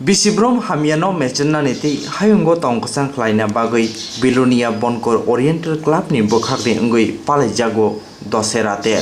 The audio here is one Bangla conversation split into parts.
Bisibrom hamiano mechenani ti hayungo tongkosang klaina bagui Belonia Bonkar Orient Clubni bwkahktwi ngui palaijakha Dosera te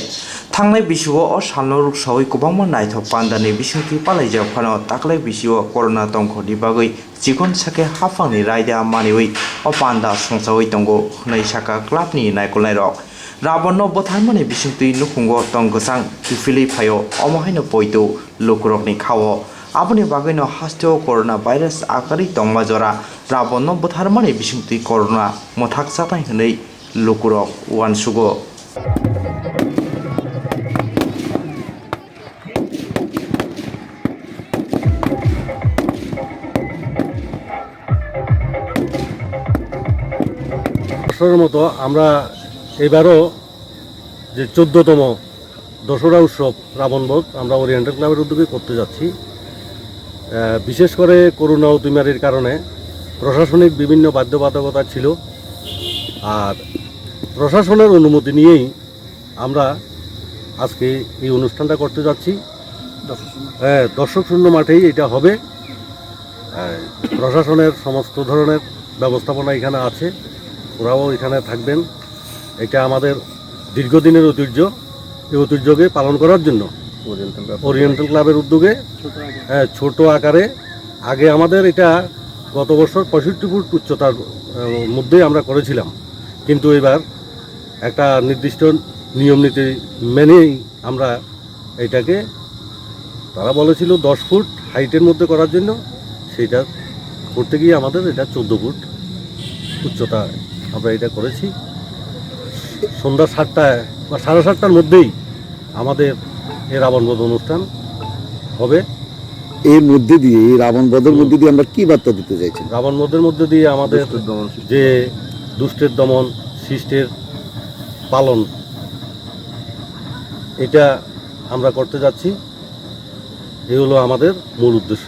thangnai bisio o salno sawi kobangma naithok pandani bisingti palaijak phano taklai bisio corona tongkhoni bagui chikon sake hafangni raida maniwi o panda songsawi tongo hnai saka clubni naikolnai rok Rabanno botharmani bisingti nukhungo tongkosang kifili phayo omohaino poito lokrokni khawo Aboni bagino hasteo corona virus akari tongma jora Rabanno botharmani bisingti corona mothak satai hnei lokurok wansugo মতো আমরা এবারও যে 14তম দশরা উৎসব রাবণবধ আমরা ওরিয়েন্টাল ক্লাবের উদ্যোগে করতে যাচ্ছি। বিশেষ করে করোনা অতিমারির কারণে প্রশাসনিক বিভিন্ন বাধ্যবাধকতা ছিল, আর প্রশাসনের অনুমতি নিয়েই আমরা আজকে এই অনুষ্ঠানটা করতে যাচ্ছি। দর্শক শূন্য মাঠেই এটা হবে। প্রশাসনের সমস্ত ধরনের ব্যবস্থাপনা এখানে আছে, ওরাও এখানে থাকবেন। এটা আমাদের দীর্ঘদিনের ঐতিহ্য, এই ঐতিহ্যকে পালন করার জন্য ওরিয়েন্টাল ক্লাবের উদ্যোগে ছোট আকারে আগে আমাদের এটা গত বছর 65 ফুট উচ্চতার মধ্যে আমরা করেছিলাম, কিন্তু এবার একটা নির্দিষ্ট নিয়ম নীতি মেনেই আমরা এটাকে, তারা বলেছিল 10 ফুট হাইটের মধ্যে করার জন্য, সেইটা করতে গিয়ে আমাদের এটা 14 ফুট উচ্চতা আমরা এটা করেছি। সন্ধ্যা 7টায় বা 7:30টার মধ্যেই আমাদের এই রাবণবধ অনুষ্ঠান হবে। এর মধ্যে দিয়ে এই রাবণবধের মধ্যে দিয়ে আমরা কি বার্তা দিতে চাইছি? রাবণবধের মধ্যে দিয়ে আমাদের যে দুষ্টের দমন, শিষ্টের পালন, এটা আমরা করতে যাচ্ছি। এই হলো আমাদের মূল উদ্দেশ্য।